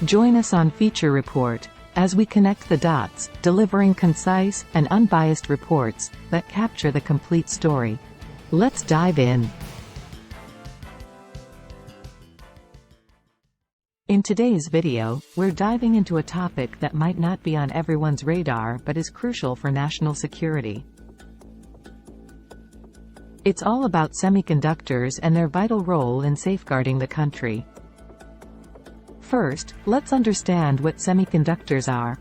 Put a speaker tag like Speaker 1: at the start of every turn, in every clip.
Speaker 1: Join us on Feature Report, as we connect the dots, delivering concise and unbiased reports that capture the complete story. Let's dive in. In today's video, we're diving into a topic that might not be on everyone's radar but is crucial for national security. It's all about semiconductors and their vital role in safeguarding the country. First, let's understand what semiconductors are.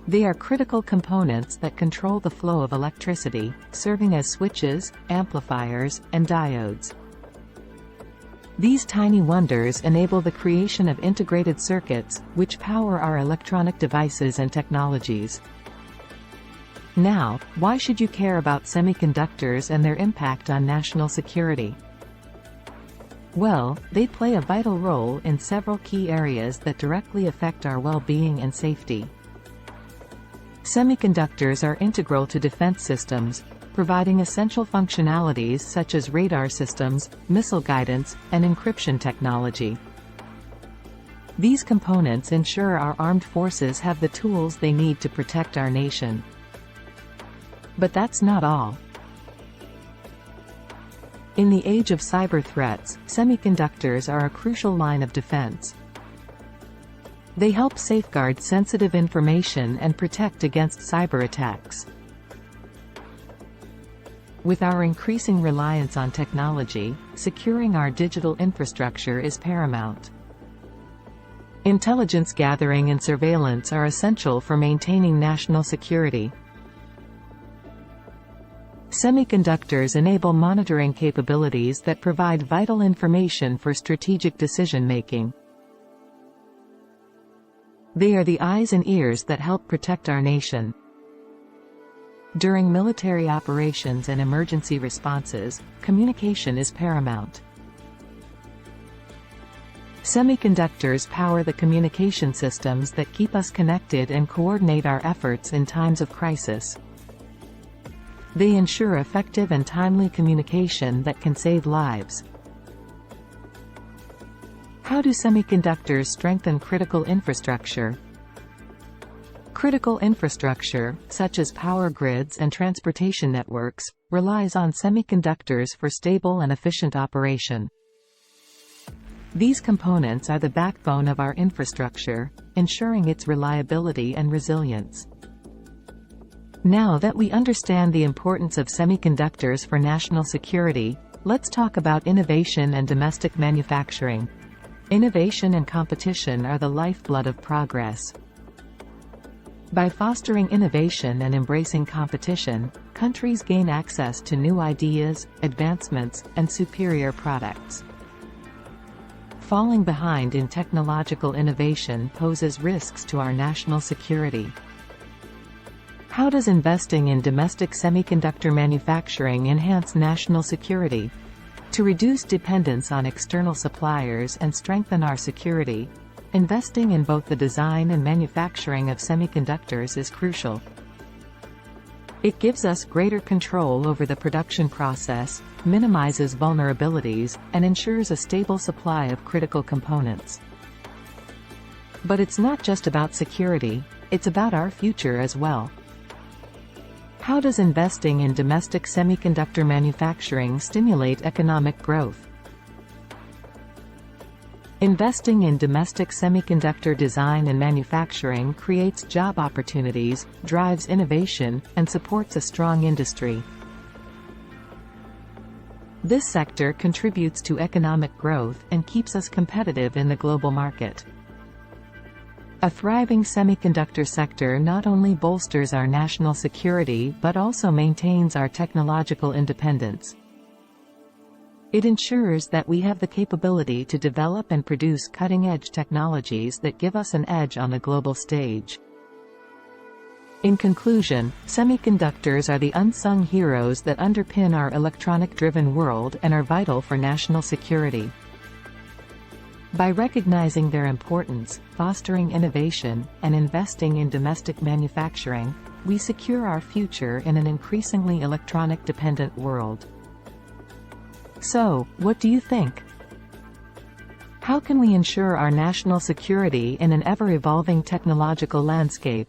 Speaker 1: They are critical components that control the flow of electricity, serving as switches, amplifiers, and diodes. These tiny wonders enable the creation of integrated circuits, which power our electronic devices and technologies. Now, why should you care about semiconductors and their impact on national security? Well, they play a vital role in several key areas that directly affect our well-being and safety. Semiconductors are integral to defense systems, providing essential functionalities such as radar systems, missile guidance, and encryption technology. These components ensure our armed forces have the tools they need to protect our nation. But that's not all. In the age of cyber threats, semiconductors are a crucial line of defense. They help safeguard sensitive information and protect against cyber attacks. With our increasing reliance on technology, securing our digital infrastructure is paramount. Intelligence gathering and surveillance are essential for maintaining national security. Semiconductors enable monitoring capabilities that provide vital information for strategic decision-making. They are the eyes and ears that help protect our nation. During military operations and emergency responses, communication is paramount. Semiconductors power the communication systems that keep us connected and coordinate our efforts in times of crisis. They ensure effective and timely communication that can save lives. How do semiconductors strengthen critical infrastructure? Critical infrastructure, such as power grids and transportation networks, relies on semiconductors for stable and efficient operation. These components are the backbone of our infrastructure, ensuring its reliability and resilience. Now that we understand the importance of semiconductors for national security, let's talk about innovation and domestic manufacturing. Innovation and competition are the lifeblood of progress. By fostering innovation and embracing competition, countries gain access to new ideas, advancements, and superior products. Falling behind in technological innovation poses risks to our national security. How does investing in domestic semiconductor manufacturing enhance national security? To reduce dependence on external suppliers and strengthen our security, investing in both the design and manufacturing of semiconductors is crucial. It gives us greater control over the production process, minimizes vulnerabilities, and ensures a stable supply of critical components. But it's not just about security, it's about our future as well. How does investing in domestic semiconductor manufacturing stimulate economic growth? Investing in domestic semiconductor design and manufacturing creates job opportunities, drives innovation, and supports a strong industry. This sector contributes to economic growth and keeps us competitive in the global market. A thriving semiconductor sector not only bolsters our national security but also maintains our technological independence. It ensures that we have the capability to develop and produce cutting-edge technologies that give us an edge on the global stage. In conclusion, semiconductors are the unsung heroes that underpin our electronic-driven world and are vital for national security. By recognizing their importance, fostering innovation, and investing in domestic manufacturing, we secure our future in an increasingly electronic-dependent world. So, what do you think? How can we ensure our national security in an ever-evolving technological landscape?